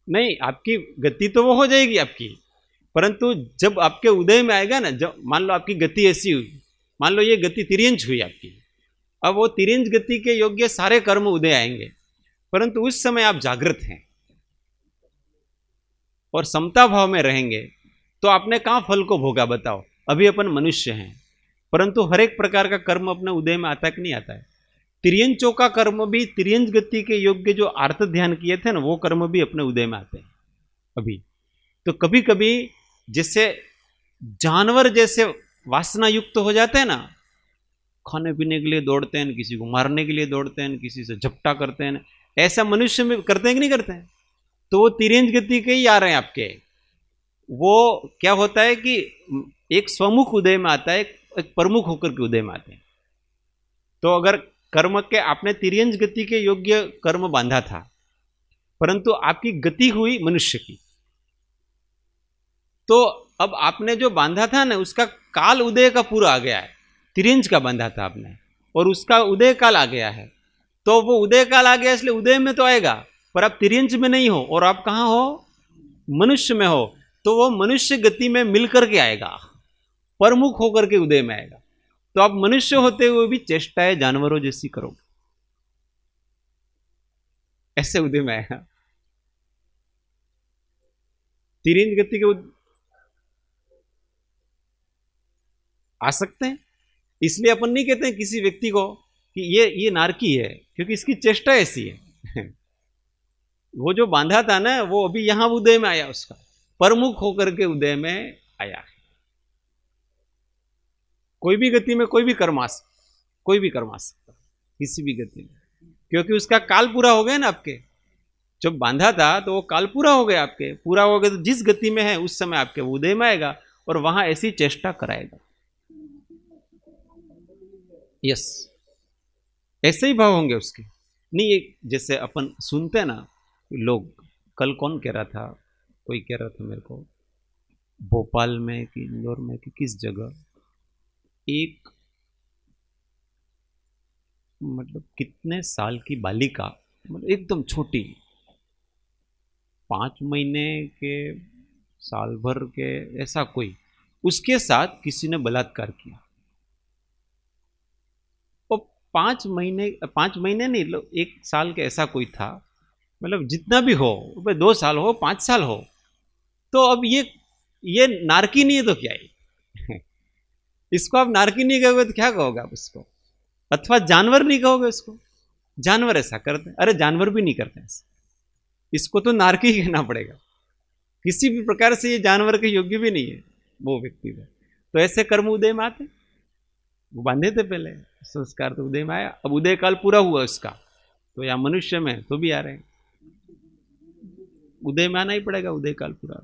नहीं आपकी गति तो वो हो जाएगी आपकी, परंतु जब आपके उदय में आएगा ना, जब मान लो आपकी गति ऐसी हुई, मान लो ये गति तिर्यंज हुई आपकी, अब वो तिर्यंज गति के योग्य सारे कर्म उदय आएंगे, परंतु उस समय आप जागृत हैं और समता भाव में रहेंगे, तो आपने कहां फल को भोगा बताओ। अभी अपन मनुष्य हैं, परंतु हर एक प्रकार का कर्म अपने उदय में आता है कि नहीं आता है। तिर्यंचों का कर्म भी, तिर्यंज गति के योग्य जो आर्त ध्यान किए थे ना, वो कर्म भी अपने उदय में आते हैं अभी। तो कभी कभी जैसे जानवर जैसे वासना युक्त हो जाते हैं ना, खाने पीने के लिए दौड़ते हैं, किसी को मारने के लिए दौड़ते हैं, किसी से झपटा करते हैं, ऐसा मनुष्य में करते हैं कि नहीं करते हैं। तो वो तिर्यंज गति के ही आ रहे हैं आपके। वो क्या होता है कि एक स्वमुख उदय में आता है, एक प्रमुख होकर के उदय में आते हैं। तो अगर कर्म के आपने तिर्यंज गति के योग्य कर्म बांधा था, परंतु आपकी गति हुई मनुष्य की, तो अब आपने जो बांधा था ना उसका काल उदय का पूरा आ गया है। तिर्यंज का बांधा था आपने और उसका उदय काल आ गया है, तो वो उदय काल आ गया, इसलिए उदय में तो आएगा, पर आप तिर्यंज में नहीं हो और आप कहां हो, मनुष्य में हो, तो वो मनुष्य गति में मिलकर के आएगा, प्रमुख होकर के उदय में आएगा। तो आप मनुष्य होते हुए भी चेष्टाएं जानवरों जैसी करोगे, ऐसे उदय में आएगा। तिर्यंज गति के आ सकते हैं। इसलिए अपन नहीं कहते हैं किसी व्यक्ति को कि ये नारकी है, क्योंकि इसकी चेष्टा ऐसी है। वो जो बांधा था ना, वो अभी यहां उदय में आया, उसका प्रमुख होकर के उदय में आया है। कोई भी गति में कोई भी कर्म आ सकता, कोई भी कर्म आ सकता किसी भी गति में, क्योंकि उसका काल पूरा हो गया ना आपके। जब बांधा था तो वो काल पूरा हो गया आपके, पूरा हो गया तो जिस गति में है उस समय आपके उदय में आएगा और वहां ऐसी चेष्टा कराएगा। यस, ऐसे ही भाव होंगे उसके। नहीं, ये जैसे अपन सुनते हैं ना लोग, कल कौन कह रहा था, कोई कह रहा था मेरे को, भोपाल में कि इंदौर में कि किस जगह, एक मतलब कितने साल की बालिका, मतलब एकदम छोटी, 5 महीने के, साल भर के, ऐसा कोई, उसके साथ किसी ने बलात्कार किया। और 5 महीने, 5 महीने नहीं, 1 साल के, ऐसा कोई था, मतलब जितना भी हो, 2 साल हो, 5 साल हो, तो अब ये नारकी नहीं है तो क्या है? इसको आप नारकी नहीं कहोगे तो क्या कहोगे आप उसको? अथवा जानवर नहीं कहोगे उसको? जानवर ऐसा करते हैं? अरे जानवर भी नहीं करते ऐसा, इसको तो नारकी कहना पड़ेगा। किसी भी प्रकार से ये जानवर के योग्य भी नहीं है वो व्यक्ति है। तो ऐसे कर्म उदय में आते, वो बांधे थे पहले, संस्कार तो उदय में आया। अब उदय काल पूरा हुआ उसका, तो या मनुष्य में तो भी आ रहे हैं, उदय में आना ही पड़ेगा, उदय काल पूरा।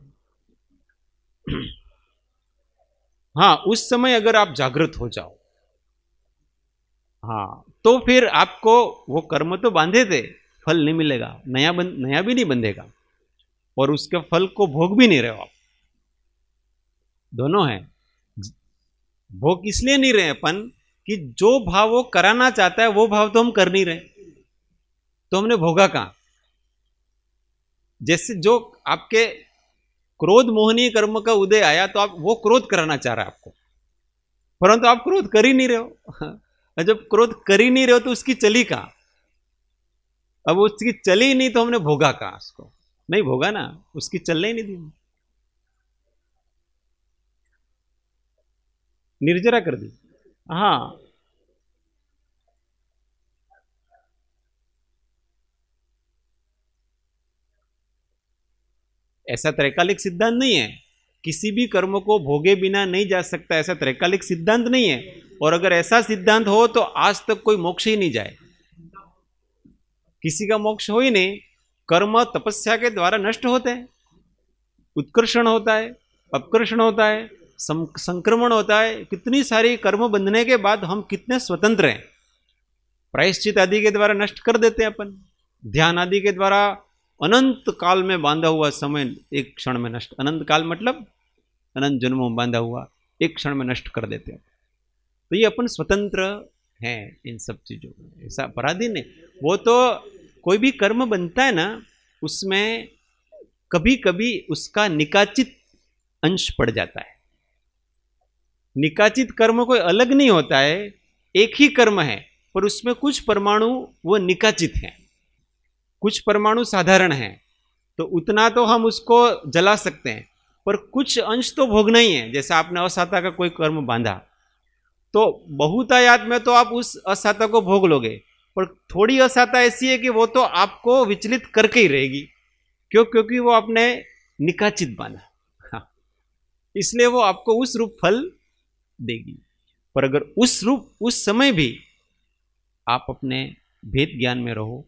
हाँ, उस समय अगर आप जागृत हो जाओ, हाँ, तो फिर आपको वो कर्म तो बांधे थे, फल नहीं मिलेगा, नया भी नहीं बंधेगा, और उसके फल को भोग भी नहीं रहे हो आप। दोनों है। भोग इसलिए नहीं रहे अपन कि जो भाव वो कराना चाहता है वो भाव तो हम कर नहीं रहे, तो हमने भोगा कहां? जैसे जो आपके क्रोध मोहनीय कर्म का उदय आया, तो आप वो क्रोध कराना चाह रहा है आपको, परंतु आप क्रोध कर ही नहीं रहे हो। जब क्रोध कर ही नहीं रहे हो तो उसकी चली कहां? अब उसकी चली ही नहीं तो हमने भोगा कहां? उसको नहीं भोगा ना, उसकी चलने ही नहीं दी, निर्जरा कर दी। हाँ, ऐसा त्रैकालिक सिद्धांत नहीं है, किसी भी कर्म को भोगे बिना नहीं जा सकता, ऐसा त्रैकालिक सिद्धांत नहीं है। और अगर ऐसा सिद्धांत हो तो आज तक कोई मोक्ष ही नहीं जाए, किसी का मोक्ष हो ही नहीं। कर्म तपस्या के द्वारा नष्ट होते हैं, उत्कर्षण होता है, अपकर्षण होता है, संक्रमण होता है, कितनी सारी कर्म बंधने के बाद हम कितने स्वतंत्र हैं। प्रायश्चित आदि के द्वारा नष्ट कर देते हैं अपन, ध्यान आदि के द्वारा अनंत काल में बांधा हुआ समय एक क्षण में नष्ट, अनंत काल मतलब अनंत जन्मों में बांधा हुआ एक क्षण में नष्ट कर देते हैं। तो ये अपन स्वतंत्र हैं इन सब चीजों में, ऐसा पराधीन है। वो तो कोई भी कर्म बनता है ना, उसमें कभी कभी उसका निकाचित अंश पड़ जाता है। निकाचित कर्म कोई अलग नहीं होता है, एक ही कर्म है, पर उसमें कुछ परमाणु वो निकाचित हैं, कुछ परमाणु साधारण हैं, तो उतना तो हम उसको जला सकते हैं, पर कुछ अंश तो भोगना ही है। जैसे आपने असाता का कोई कर्म बांधा, तो बहुतायात में तो आप उस असाता को भोग लोगे, पर थोड़ी असाता ऐसी है कि वो तो आपको विचलित करके ही रहेगी। क्यों? क्योंकि वो आपने निकाचित बांधा, हाँ, इसलिए वो आपको उस रूप फल देगी। पर अगर उस रूप उस समय भी आप अपने भेद ज्ञान में रहो,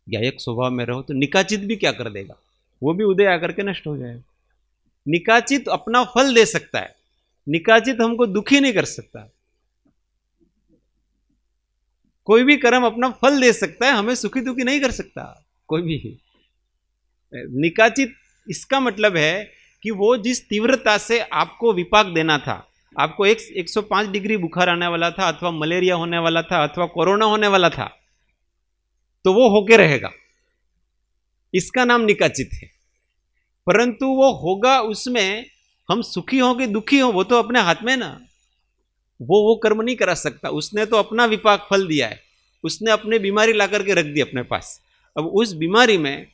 ज्ञायक स्वभाव में रहो, तो निकाचित भी क्या कर देगा, वो भी उदय आकर के नष्ट हो जाएगा। निकाचित अपना फल दे सकता है, निकाचित हमको दुखी नहीं कर सकता। कोई भी कर्म अपना फल दे सकता है, हमें सुखी दुखी नहीं कर सकता कोई भी। निकाचित इसका मतलब है कि वो जिस तीव्रता से आपको विपाक देना था, आपको 105 डिग्री बुखार आने वाला था, अथवा मलेरिया होने वाला था, अथवा कोरोना होने वाला था, तो वो होके रहेगा, इसका नाम निकाचित है। परंतु वो होगा, उसमें हम सुखी हो कि दुखी हो वो तो अपने हाथ में ना, वो कर्म नहीं करा सकता। उसने तो अपना विपाक फल दिया है, उसने अपनी बीमारी ला करके रख दी अपने पास। अब उस बीमारी में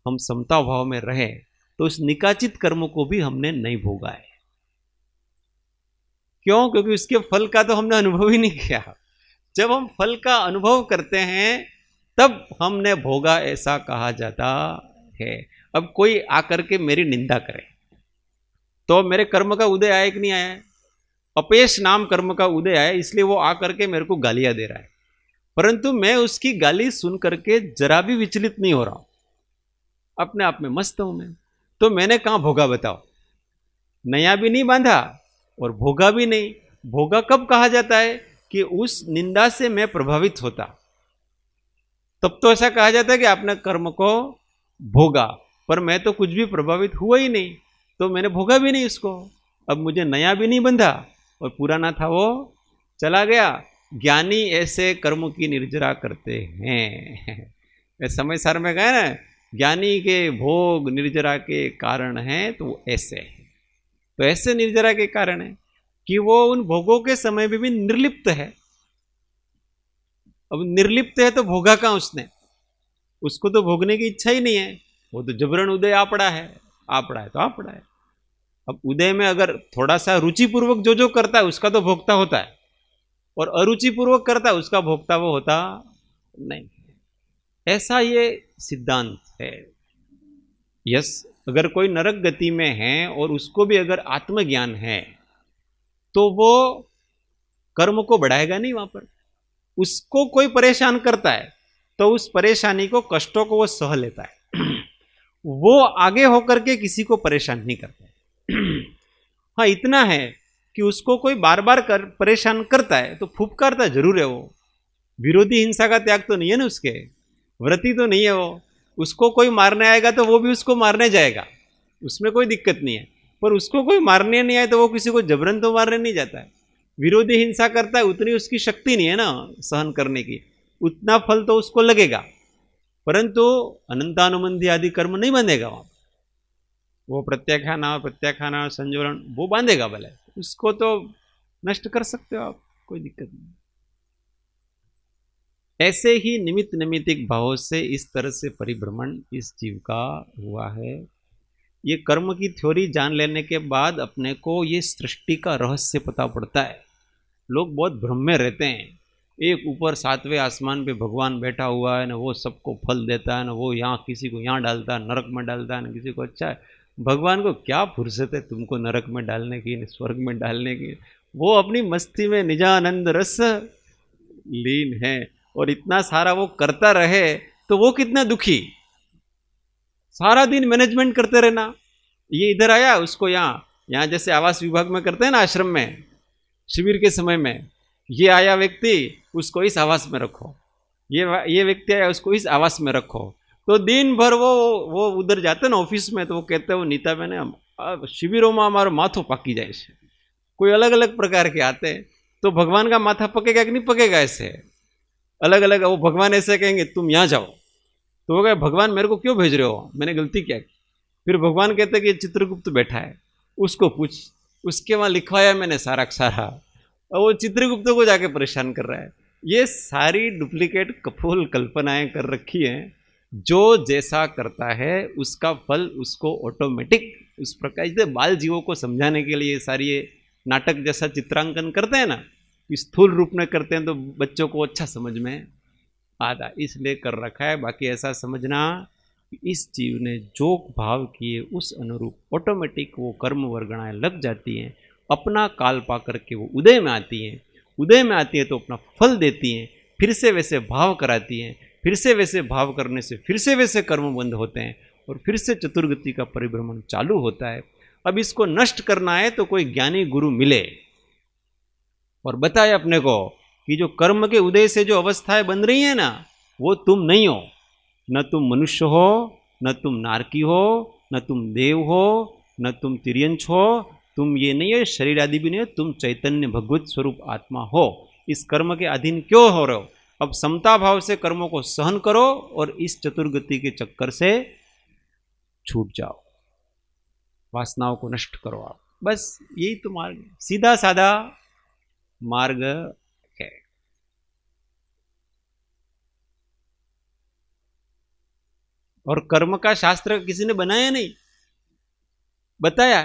हम समता भाव में रहे, तो उस निकाचित कर्म को भी हमने नहीं भोगा है। क्यों? क्योंकि उसके फल का तो हमने अनुभव ही नहीं किया। जब हम फल का अनुभव करते हैं तब हमने भोगा, ऐसा कहा जाता है। अब कोई आकर के मेरी निंदा करे तो मेरे कर्म का उदय आया कि नहीं आया? अपयश नाम कर्म का उदय आया, इसलिए वो आकर के मेरे को गालियां दे रहा है, परंतु मैं उसकी गाली सुन करके जरा भी विचलित नहीं हो रहा हूं, अपने आप में मस्त हूं मैं। तो मैंने कहां भोगा बताओ? नया भी नहीं बांधा और भोगा भी नहीं। भोगा कब कहा जाता है? कि उस निंदा से मैं प्रभावित होता, तब तो ऐसा कहा जाता है कि आपने कर्म को भोगा, पर मैं तो कुछ भी प्रभावित हुआ ही नहीं, तो मैंने भोगा भी नहीं उसको। अब मुझे नया भी नहीं बंधा और पुराना था वो चला गया, ज्ञानी ऐसे कर्म की निर्जरा करते हैं। समय सार में कहे ना, ज्ञानी के भोग निर्जरा के कारण हैं, तो वो ऐसे है। तो ऐसे निर्जरा के कारण है कि वो उन भोगों के समय में भी निर्लिप्त है। अब निर्लिप्त है तो भोगा कहां उसने, उसको तो भोगने की इच्छा ही नहीं है, वो तो जबरन उदय आपड़ा है, आपड़ा है तो आपड़ा है। अब उदय में अगर थोड़ा सा रुचिपूर्वक जो जो करता है उसका तो भोक्ता होता है, और अरुचिपूर्वक करता है उसका भोक्ता वो होता नहीं। ऐसा ये सिद्धांत है। यस, अगर कोई नरक गति में है और उसको भी अगर आत्मज्ञान है तो वो कर्म को बढ़ाएगा नहीं वहां पर। उसको कोई परेशान करता है तो उस परेशानी को, कष्टों को वो सह लेता है। वो आगे होकर के किसी को परेशान नहीं करता है। हाँ, इतना है कि उसको कोई बार बार परेशान करता है तो फुफकारता जरूर है वो। विरोधी हिंसा का त्याग तो नहीं है ना उसके, व्रती तो नहीं है वो। उसको कोई मारने आएगा तो वो भी उसको मारने जाएगा, उसमें कोई दिक्कत नहीं है। पर उसको कोई मारने नहीं आए तो वो किसी को जबरन तो मारने नहीं जाता है। विरोधी हिंसा करता है, उतनी उसकी शक्ति नहीं है ना सहन करने की, उतना फल तो उसको लगेगा, परंतु अनंतानुबंधी आदि कर्म नहीं बांधेगा वहां। वो प्रत्याख्यान संजोरण वो बांधेगा भले, उसको तो नष्ट कर सकते हो आप, कोई दिक्कत नहीं। ऐसे ही निमित्त नैमित्तिक भावों से इस तरह से परिभ्रमण इस जीव का हुआ है। ये कर्म की थ्योरी जान लेने के बाद अपने को ये सृष्टि का रहस्य पता पड़ता है। लोग बहुत भ्रम में रहते हैं। एक ऊपर 7वें आसमान पे भगवान बैठा हुआ है ना, वो सबको फल देता है ना, वो यहाँ किसी को यहाँ डालता है, नरक में डालता है ना, किसी को अच्छा है। भगवान को क्या फुर्सत है तुमको नरक में डालने की, स्वर्ग में डालने की। वो अपनी मस्ती में निजानंद रस लीन है, और इतना सारा वो करता रहे तो वो कितना दुखी। सारा दिन मैनेजमेंट करते रहना, ये इधर आया उसको यहाँ जैसे आवास विभाग में करते हैं ना, आश्रम में शिविर के समय में, ये आया व्यक्ति उसको इस आवास में रखो, ये व्यक्ति आया उसको इस आवास में रखो। तो दिन भर वो उधर जाते ना ऑफिस में, तो वो कहते हैं वो नीता मैंने शिविरों में हमारो माथो पकी जाए से। कोई अलग अलग प्रकार के आते हैं, तो भगवान का माथा पकेगा कि नहीं पकेगा, ऐसे अलग अलग। वो भगवान ऐसे कहेंगे तुम यहाँ जाओ, तो वो कहे भगवान मेरे को क्यों भेज रहे हो, मैंने गलती क्या की। फिर भगवान कहते हैं कि चित्रगुप्त बैठा है, उसको पूछ, उसके वहाँ लिखवाया मैंने सारा सारा, और वो चित्रगुप्त को जाके परेशान कर रहा है। ये सारी डुप्लीकेट कपोल कल्पनाएं कर रखी हैं। जो जैसा करता है उसका फल उसको ऑटोमेटिक उस प्रकार से बाल जीवों को समझाने के लिए सारी ये नाटक जैसा चित्रांकन करते हैं ना, स्थूल रूप में करते हैं तो बच्चों को अच्छा समझ में आता, इसलिए कर रखा है। बाकी ऐसा समझना इस जीव ने जो भाव किए उस अनुरूप ऑटोमेटिक वो कर्म वर्गणाएं लग जाती हैं, अपना काल पा करके वो उदय में आती हैं। उदय में आती है तो अपना फल देती हैं, फिर से वैसे भाव कराती हैं, फिर से वैसे भाव करने से फिर से वैसे कर्म बंद होते हैं, और फिर से चतुर्गति का परिभ्रमण चालू होता है। अब इसको नष्ट करना है तो कोई ज्ञानी गुरु मिले और बताए अपने को कि जो कर्म के उदय से जो अवस्थाएं बन रही है ना, वो तुम नहीं हो। न तुम मनुष्य हो, न तुम नारकी हो, न तुम देव हो, न तुम तिर्यंच हो, तुम ये नहीं है, शरीर आदि भी नहीं है, तुम चैतन्य भगवत स्वरूप आत्मा हो। इस कर्म के अधीन क्यों हो रहे हो? अब समता भाव से कर्मों को सहन करो और इस चतुर्गति के चक्कर से छूट जाओ, वासनाओं को नष्ट करो आप। बस यही तो मार्ग, सीधा साधा मार्ग है। और कर्म का शास्त्र किसी ने बनाया नहीं, बताया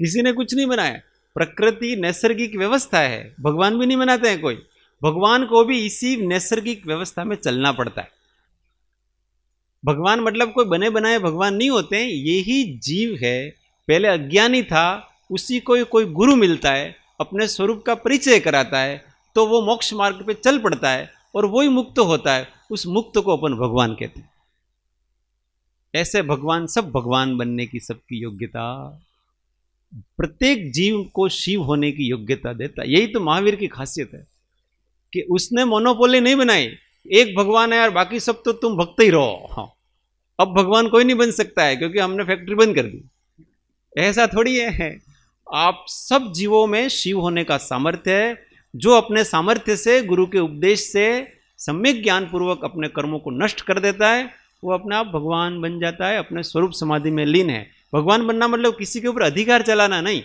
किसी ने कुछ नहीं बनाया। प्रकृति नैसर्गिक व्यवस्था है, भगवान भी नहीं बनाते हैं कोई। भगवान को भी इसी नैसर्गिक व्यवस्था में चलना पड़ता है। भगवान मतलब कोई बने बनाए भगवान नहीं होते हैं, यही जीव है। पहले अज्ञानी था, उसी को कोई गुरु मिलता है, अपने स्वरूप का परिचय कराता है, तो वो मोक्ष मार्ग पे चल पड़ता है और वही मुक्त होता है। उस मुक्त को अपन भगवान कहते हैं। ऐसे भगवान, सब भगवान बनने की सबकी योग्यता, प्रत्येक जीव को शिव होने की योग्यता देता है। यही तो महावीर की खासियत है कि उसने मोनोपोली नहीं बनाई। एक भगवान है और बाकी सब तो तुम भक्त ही रहो। हाँ, अब भगवान कोई नहीं बन सकता है क्योंकि हमने फैक्ट्री बंद कर दी। ऐसा थोड़ी है, आप सब जीवों में शिव होने का सामर्थ्य है। जो अपने सामर्थ्य से, गुरु के उपदेश से सम्यक ज्ञान पूर्वक अपने कर्मों को नष्ट कर देता है, वो अपने आप भगवान बन जाता है, अपने स्वरूप समाधि में लीन है। भगवान बनना मतलब किसी के ऊपर अधिकार चलाना नहीं।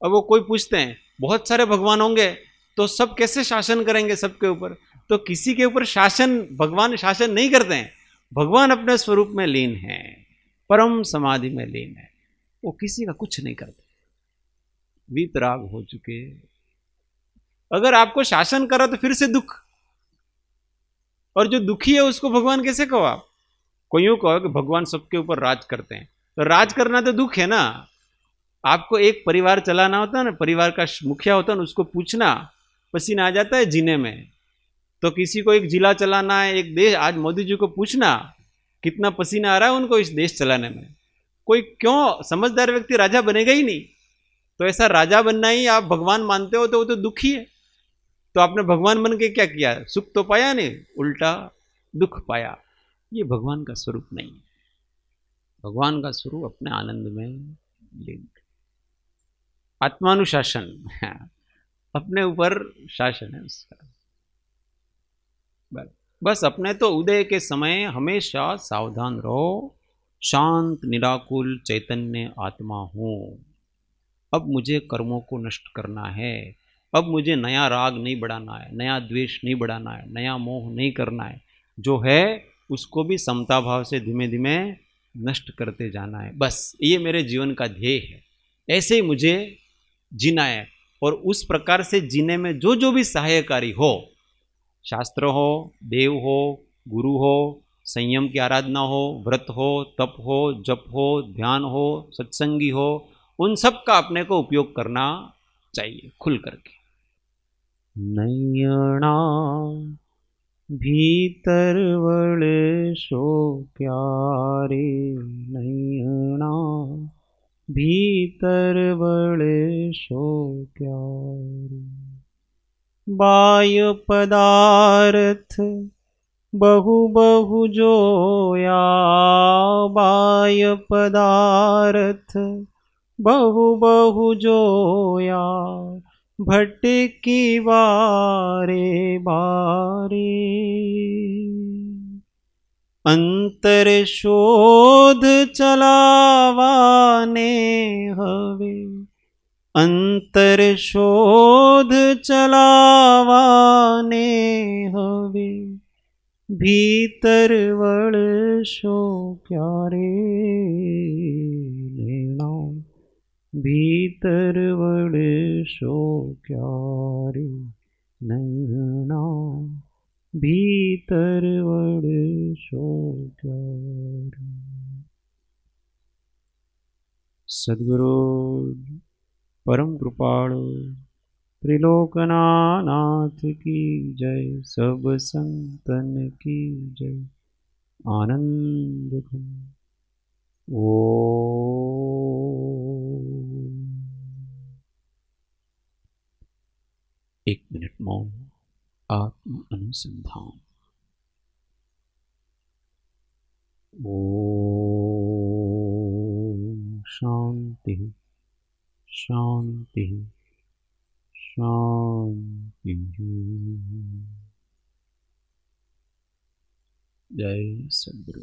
अब वो कोई पूछते हैं बहुत सारे भगवान होंगे तो सब कैसे शासन करेंगे सबके ऊपर? तो किसी के ऊपर शासन, भगवान शासन नहीं करते हैं। भगवान अपने स्वरूप में लीन है, परम समाधि में लीन है, वो किसी का कुछ नहीं करते, वीतराग हो चुके। अगर आपको शासन करा तो फिर से दुख, और जो दुखी है उसको भगवान कैसे कहो आप? कोई यूं कहो कि भगवान सबके ऊपर राज करते हैं, तो राज करना तो दुख है ना। आपको एक परिवार चलाना होता है ना, परिवार का मुखिया होता है ना, उसको पूछना पसीना आ जाता है जीने में। तो किसी को एक जिला चलाना है, एक देश, आज मोदी जी को पूछना कितना पसीना आ रहा है उनको इस देश चलाने में। कोई क्यों समझदार व्यक्ति राजा बनेगा ही नहीं। तो ऐसा राजा बनना ही आप भगवान मानते हो तो वो तो दुखी है। तो आपने भगवान बन के क्या किया? सुख तो पाया नहीं, उल्टा दुख पाया। ये भगवान का स्वरूप नहीं है। भगवान का स्वरूप अपने आनंद में लीन, आत्मानुशासन, अपने ऊपर शासन है उसका। बस अपने तो उदय के समय हमेशा सावधान रहो, शांत निराकुल चैतन्य आत्मा हूं। अब मुझे कर्मों को नष्ट करना है, अब मुझे नया राग नहीं बढ़ाना है, नया द्वेष नहीं बढ़ाना है, नया मोह नहीं करना है। जो है उसको भी समता भाव से धीमे धीमे नष्ट करते जाना है। बस ये मेरे जीवन का ध्येय है, ऐसे ही मुझे जीना है। और उस प्रकार से जीने में जो जो भी सहायकारी हो, शास्त्र हो, देव हो, गुरु हो, संयम की आराधना हो, व्रत हो, तप हो, जप हो, ध्यान हो, सत्संगी हो, उन सब का अपने को उपयोग करना चाहिए खुल करके। नैयणा भीतर वड़ सो प्यारे, नैयणा भीतर वड़ सो प्यारे। बाह्य पदार्थ बहु बहु जोया, बाह्य पदार्थ बहु बहु जोया, भटकी बारे बारे। अंतर शोध चलावाने हवे, अंतर शोध चलावाने हवे, भीतर वड़ सो प्यारे, नैणा भीतर वड़ सो प्यारे, नैणा भीतर वड़ सो प्यारे। सद्गुरु परम कृपाणु त्रिलोकनाथ की जय, सब संतन की जय। आनंद घन ओ। एक मिनट मौन, आत्म अनुसंधान। ओम शांति शांति शांति। जय सद्गुरु।